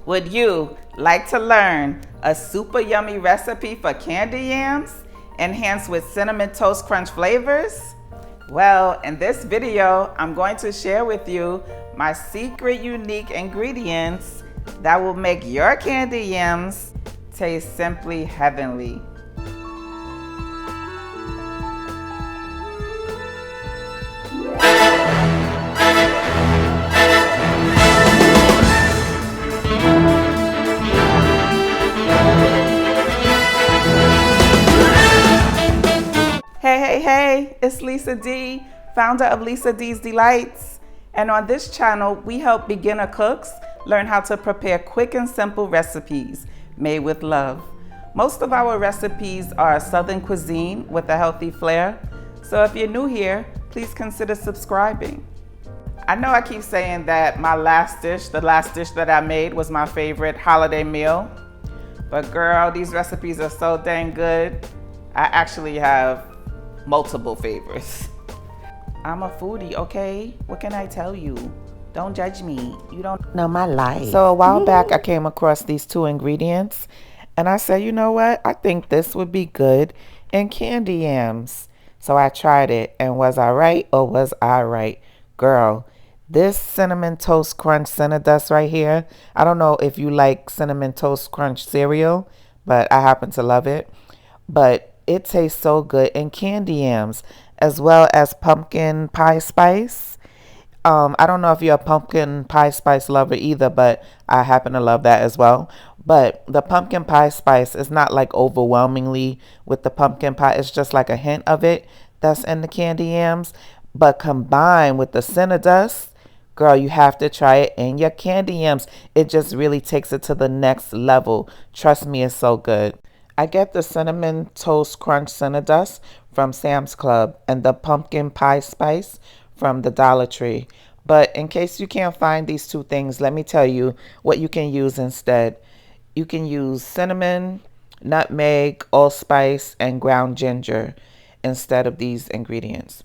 Would you like to learn a super yummy recipe for candy yams enhanced with cinnamon toast crunch flavors? Well, in this video, I'm going to share with you my secret unique ingredients that will make your candy yams taste simply heavenly. Hey, it's Lisa D, founder of Lisa D's Delights. And on this channel, we help beginner cooks learn how to prepare quick and simple recipes made with love. Most of our recipes are Southern cuisine with a healthy flair. So if you're new here, please consider subscribing. I know I keep saying that the last dish that I made was my favorite holiday meal. But girl, these recipes are so dang good. I actually have multiple favorites. I'm a foodie, okay? What can I tell you? Don't judge me. You don't know my life. So a while back, I came across these two ingredients, and I said, you know what? I think this would be good in candy yams. So I tried it, and was I right or was I right? Girl, this cinnamon toast crunch CINNADUST right here, I don't know if you like cinnamon toast crunch cereal, but I happen to love it. But it tastes so good in candy yams, as well as pumpkin pie spice. I don't know if you're a pumpkin pie spice lover either, but I happen to love that as well. But the pumpkin pie spice is not like overwhelmingly with the pumpkin pie. It's just like a hint of it that's in the candy yams. But combined with the CINNADUST, girl, you have to try it in your candy yams. It just really takes it to the next level. Trust me, it's so good. I get the cinnamon toast crunch CINNADUST from Sam's Club and the pumpkin pie spice from the Dollar Tree. But in case you can't find these two things, let me tell you what you can use instead. You can use cinnamon, nutmeg, allspice, and ground ginger instead of these ingredients.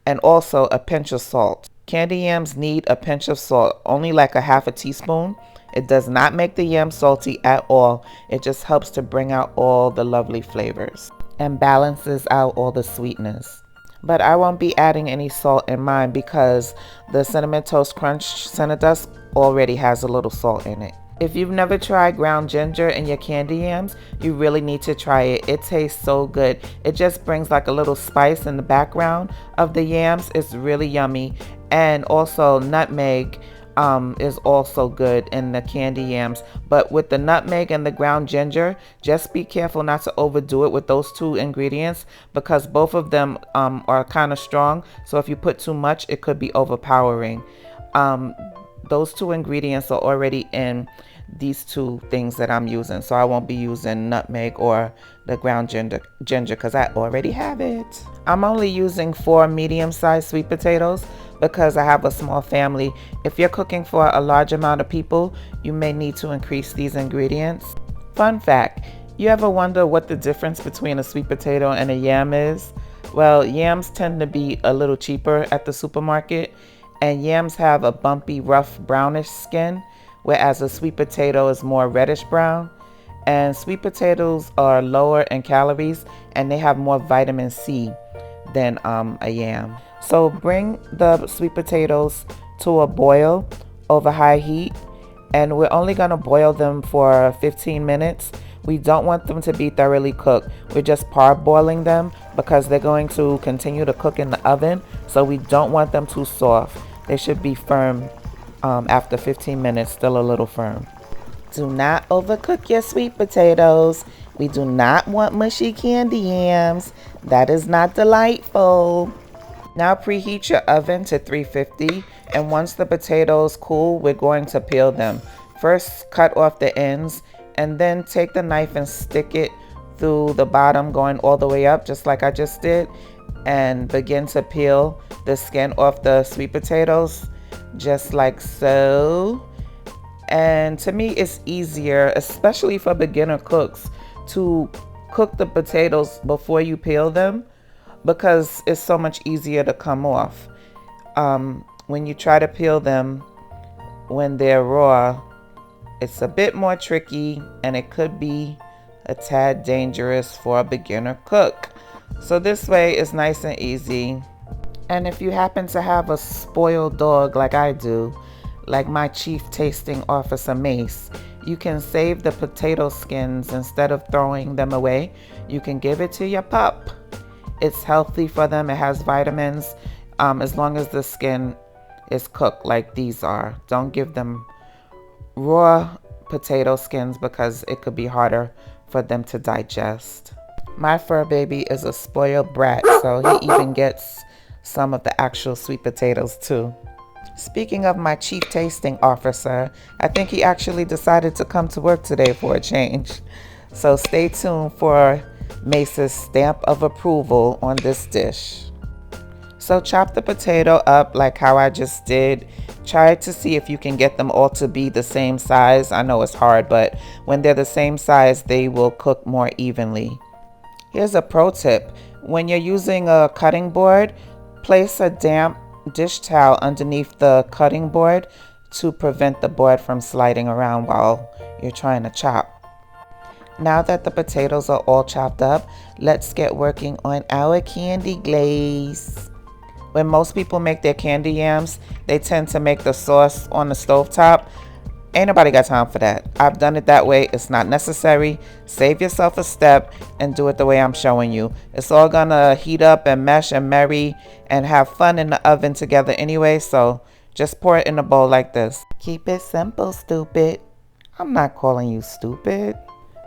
And also a pinch of salt. Candy yams need a pinch of salt, only like a half a teaspoon. It does not make the yam salty at all. It just helps to bring out all the lovely flavors and balances out all the sweetness. But I won't be adding any salt in mine because the Cinnamon Toast Crunch CINNADUST already has a little salt in it. If you've never tried ground ginger in your candy yams, you really need to try it. It tastes so good. It just brings like a little spice in the background of the yams. It's really yummy. And also nutmeg is also good in the candy yams. But with the nutmeg and the ground ginger, just be careful not to overdo it with those two ingredients because both of them are kind of strong. So if you put too much, it could be overpowering. Those two ingredients are already in these two things that I'm using, so I won't be using nutmeg or the ground ginger because I already have it. I'm only using 4 medium-sized sweet potatoes because I have a small family. If you're cooking for a large amount of people, you may need to increase these ingredients. Fun fact, you ever wonder what the difference between a sweet potato and a yam is? Well, yams tend to be a little cheaper at the supermarket, and yams have a bumpy, rough, brownish skin, whereas a sweet potato is more reddish brown. And sweet potatoes are lower in calories and they have more vitamin C than a yam. So bring the sweet potatoes to a boil over high heat, and we're only going to boil them for 15 minutes. We don't want them to be thoroughly cooked. We're just parboiling them because they're going to continue to cook in the oven, so we don't want them too soft. They should be firm after 15 minutes, still a little firm. Do not overcook your sweet potatoes. We do not want mushy candy yams. That is not delightful. Now preheat your oven to 350, and once the potatoes cool, we're going to peel them. First, cut off the ends, and then take the knife and stick it through the bottom, going all the way up, just like I just did, and begin to peel the skin off the sweet potatoes, just like so. And to me, it's easier, especially for beginner cooks, to cook the potatoes before you peel them because it's so much easier to come off. When you try to peel them when they're raw, It's a bit more tricky and it could be a tad dangerous for a beginner cook. So this way is nice and easy. And if you happen to have a spoiled dog like I do, like my Chief Tasting Officer Mace, you can save the potato skins instead of throwing them away. You can give it to your pup. It's healthy for them. It has vitamins as long as the skin is cooked like these are. Don't give them raw potato skins because it could be harder for them to digest. My fur baby is a spoiled brat, so he even gets some of the actual sweet potatoes too. Speaking of my Chief Tasting Officer, I think he actually decided to come to work today for a change. So stay tuned for Mace's stamp of approval on this dish. So chop the potato up like how I just did. Try to see if you can get them all to be the same size. I know it's hard, but when they're the same size, they will cook more evenly. Here's a pro tip. When you're using a cutting board, place a damp dish towel underneath the cutting board to prevent the board from sliding around while you're trying to chop. Now that the potatoes are all chopped up, let's get working on our candy glaze. When most people make their candy yams, they tend to make the sauce on the stovetop. Ain't nobody got time for that. I've done it that way. It's not necessary. Save yourself a step and do it the way I'm showing you. It's all gonna heat up and mesh and marry and have fun in the oven together anyway, so just pour it in a bowl like this. Keep it simple, stupid. I'm not calling you stupid.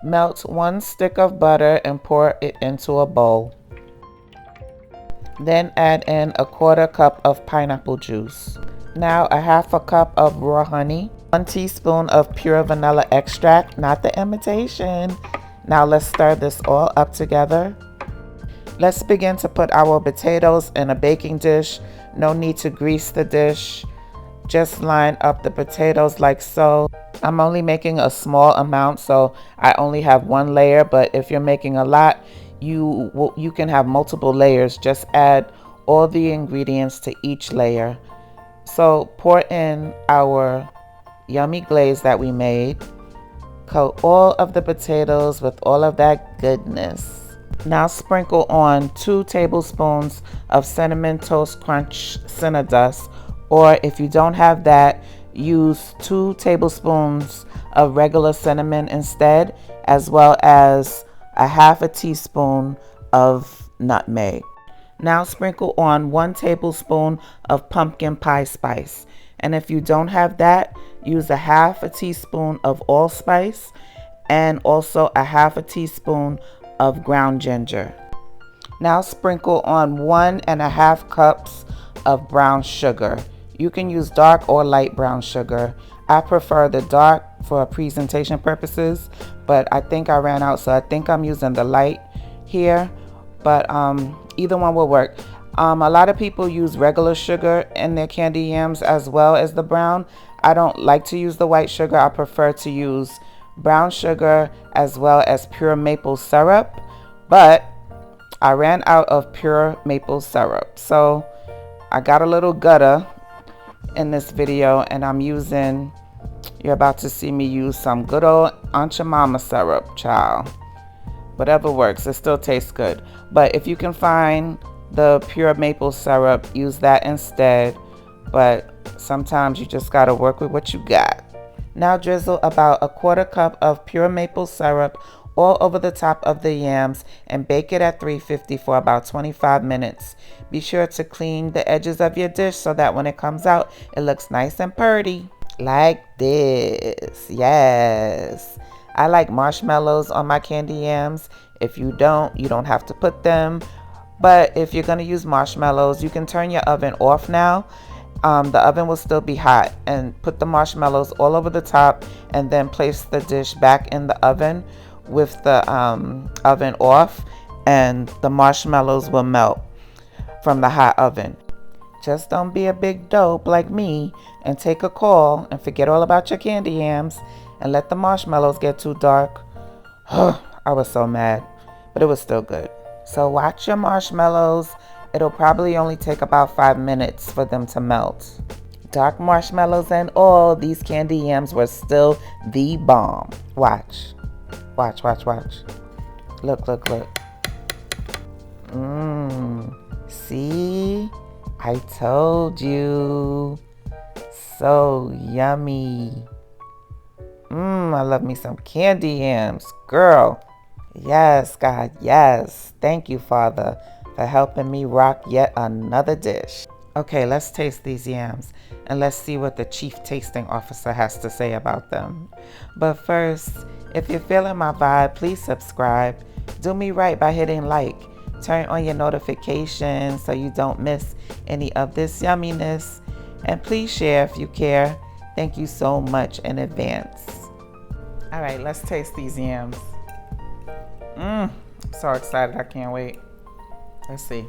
Melt 1 stick of butter and pour it into a bowl. Then add in a 1/4 cup of pineapple juice. Now a 1/2 cup of raw honey. 1 teaspoon of pure vanilla extract, not the imitation. Now let's stir this all up together. Let's begin to put our potatoes in a baking dish. No need to grease the dish. Just line up the potatoes like so. I'm only making a small amount, so I only have 1 layer, but if you're making a lot, you can have multiple layers. Just add all the ingredients to each layer. So pour in our yummy glaze that we made. Coat all of the potatoes with all of that goodness. Now sprinkle on 2 tablespoons of Cinnamon Toast Crunch CINNADUST, or if you don't have that, use 2 tablespoons of regular cinnamon instead, as well as a 1/2 teaspoon of nutmeg. Now sprinkle on 1 tablespoon of pumpkin pie spice. And if you don't have that, use a 1/2 teaspoon of allspice and also a 1/2 teaspoon of ground ginger. Now sprinkle on 1.5 cups of brown sugar. You can use dark or light brown sugar. I prefer the dark for presentation purposes, but I think I ran out, so I think I'm using the light here, but either one will work. A lot of people use regular sugar in their candy yams as well as the brown. I don't like to use the white sugar. I prefer to use brown sugar as well as pure maple syrup, but I ran out of pure maple syrup, so I got a little gutter in this video, and you're about to see me use some good old Aunt Your Mama syrup, child. Whatever works, it still tastes good. But if you can find the pure maple syrup, use that instead. But sometimes you just gotta work with what you got. Now drizzle about a 1/4 cup of pure maple syrup all over the top of the yams and bake it at 350 for about 25 minutes. Be sure to clean the edges of your dish so that when it comes out, it looks nice and pretty. Like this. Yes. I like marshmallows on my candy yams. If you don't have to put them. But if you're gonna use marshmallows, you can turn your oven off now. The oven will still be hot, and put the marshmallows all over the top and then place the dish back in the oven with the oven off, and the marshmallows will melt from the hot oven. Just don't be a big dope like me and take a call and forget all about your candy yams and let the marshmallows get too dark. I was so mad, but it was still good. So watch your marshmallows. It'll probably only take about 5 minutes for them to melt. Dark marshmallows and all, these candy yams were still the bomb. Watch. Watch, watch, watch. Look, look, look. See? I told you. So yummy. I love me some candy yams. Girl. Yes, God, yes. Thank you, Father, for helping me rock yet another dish. Okay, let's taste these yams and let's see what the chief tasting officer has to say about them. But first, if you're feeling my vibe, please subscribe. Do me right by hitting like. Turn on your notifications so you don't miss any of this yumminess. And please share if you care. Thank you so much in advance. All right, let's taste these yams. I'm so excited, I can't wait. Let's see.